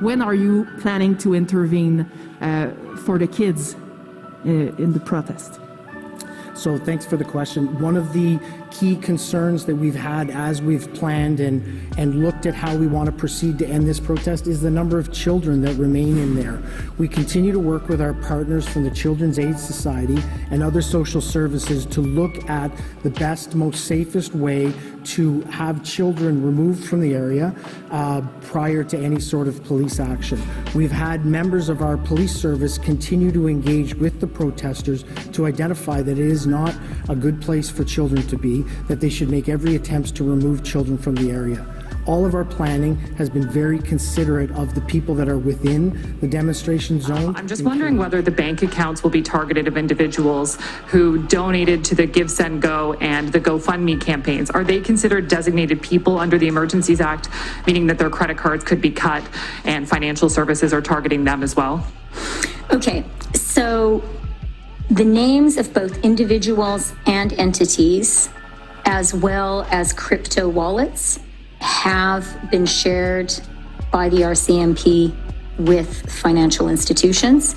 when are you planning to intervene for the kids in the protest? So thanks for the question. One of the key concerns that we've had as we've planned and looked at how we want to proceed to end this protest is the number of children that remain in there. We continue to work with our partners from the Children's Aid Society and other social services to look at the best, most safest way to have children removed from the area prior to any sort of police action. We've had members of our police service continue to engage with the protesters to identify that it is not a good place for children to be, that they should make every attempt to remove children from the area. All of our planning has been very considerate of the people that are within the demonstration zone. I'm just wondering whether the bank accounts will be targeted of individuals who donated to the Give, Send, Go and the GoFundMe campaigns. Are they considered designated people under the Emergencies Act, meaning that their credit cards could be cut and financial services are targeting them as well? Okay, so the names of both individuals and entities, as well as crypto wallets, have been shared by the RCMP with financial institutions,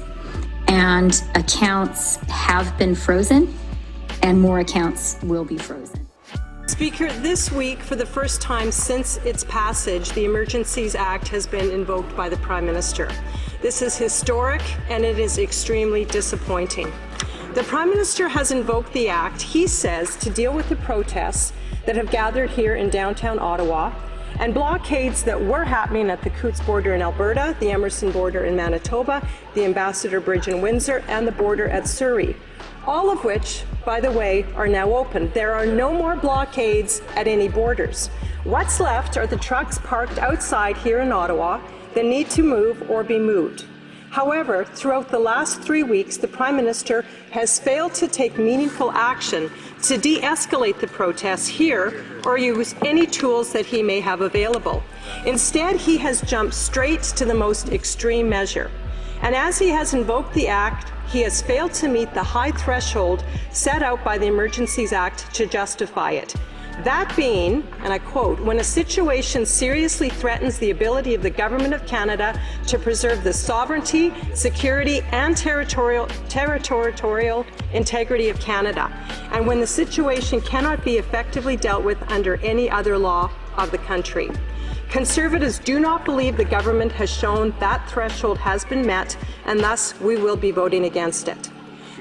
and accounts have been frozen, and more accounts will be frozen. Speaker, this week, for the first time since its passage, the Emergencies Act has been invoked by the Prime Minister. This is historic, and it is extremely disappointing. The Prime Minister has invoked the Act, he says, to deal with the protests that have gathered here in downtown Ottawa and blockades that were happening at the Coutts border in Alberta, the Emerson border in Manitoba, the Ambassador Bridge in Windsor, and the border at Surrey, all of which, by the way, are now open. There are no more blockades at any borders. What's left are the trucks parked outside here in Ottawa that need to move or be moved. However, throughout the last 3 weeks, the Prime Minister has failed to take meaningful action to de-escalate the protests here or use any tools that he may have available. Instead, he has jumped straight to the most extreme measure. And as he has invoked the Act, he has failed to meet the high threshold set out by the Emergencies Act to justify it. That being, and I quote, when a situation seriously threatens the ability of the Government of Canada to preserve the sovereignty, security, and territorial integrity of Canada, and when the situation cannot be effectively dealt with under any other law of the country. Conservatives do not believe the government has shown that threshold has been met, and thus we will be voting against it.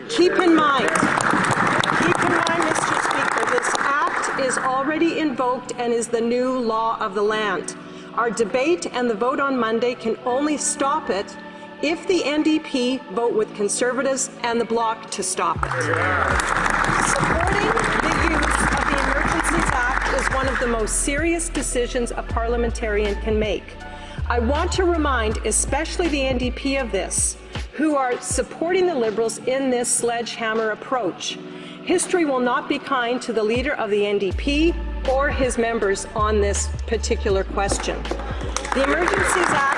Keep in mind, Mr. Speaker, this Act is already invoked and is the new law of the land. Our debate and the vote on Monday can only stop it if the NDP vote with Conservatives and the Bloc to stop it. Supporting the use of the Emergencies Act is one of the most serious decisions a parliamentarian can make. I want to remind especially the NDP of this, who are supporting the Liberals in this sledgehammer approach. History will not be kind to the leader of the NDP or his members on this particular question. The Emergencies Act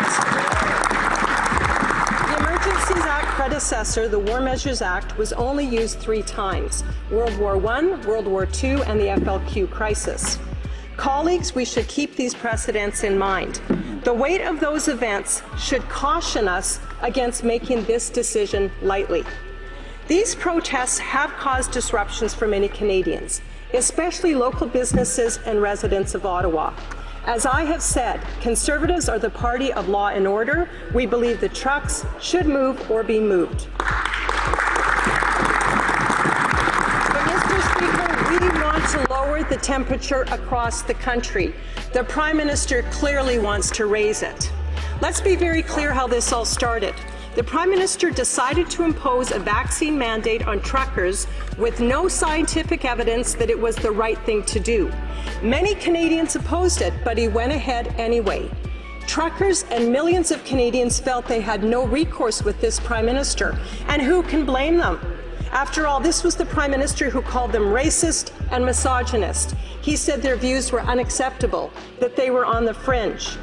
predecessor, the War Measures Act, was only used 3 times: World War I, World War II, and the FLQ crisis. Colleagues, we should keep these precedents in mind. The weight of those events should caution us against making this decision lightly. These protests have caused disruptions for many Canadians, especially local businesses and residents of Ottawa. As I have said, Conservatives are the party of law and order. We believe the trucks should move or be moved. But Mr. Speaker, we want to lower the temperature across the country. The Prime Minister clearly wants to raise it. Let's be very clear how this all started. The Prime Minister decided to impose a vaccine mandate on truckers with no scientific evidence that it was the right thing to do. Many Canadians opposed it, but he went ahead anyway. Truckers and millions of Canadians felt they had no recourse with this Prime Minister, and who can blame them? After all, this was the Prime Minister who called them racist and misogynist. He said their views were unacceptable, that they were on the fringe.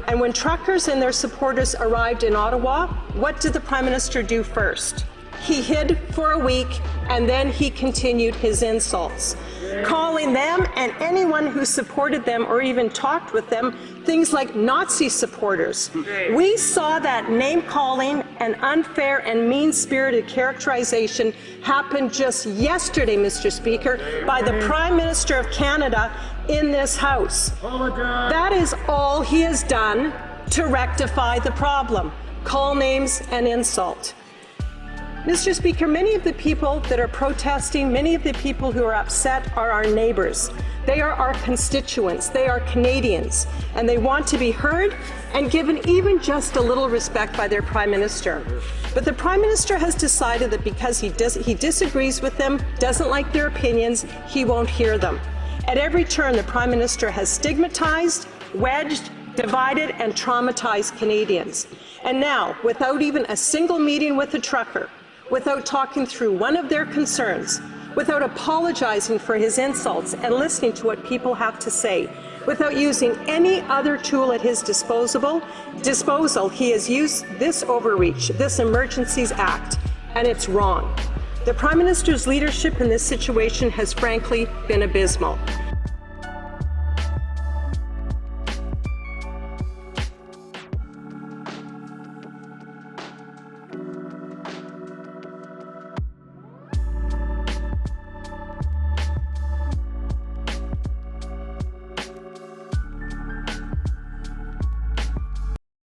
And when truckers and their supporters arrived in Ottawa, what did the Prime Minister do first? He hid for a week, and then he continued his insults. calling them and anyone who supported them or even talked with them things like Nazi supporters. We saw that name-calling and unfair and mean-spirited characterization happen just yesterday, Mr. Speaker, by the Prime Minister of Canada in this House. That is all he has done to rectify the problem. Call names and insult. Mr. Speaker, many of the people that are protesting, many of the people who are upset are our neighbors. They are our constituents. They are Canadians, and they want to be heard and given even just a little respect by their Prime Minister. But the Prime Minister has decided that because he disagrees with them, doesn't like their opinions, he won't hear them. At every turn, the Prime Minister has stigmatized, wedged, divided, and traumatized Canadians. And now, without even a single meeting with a trucker, without talking through one of their concerns, without apologizing for his insults and listening to what people have to say, without using any other tool at his disposal, he has used this overreach, this Emergencies Act, and it's wrong. The Prime Minister's leadership in this situation has frankly been abysmal.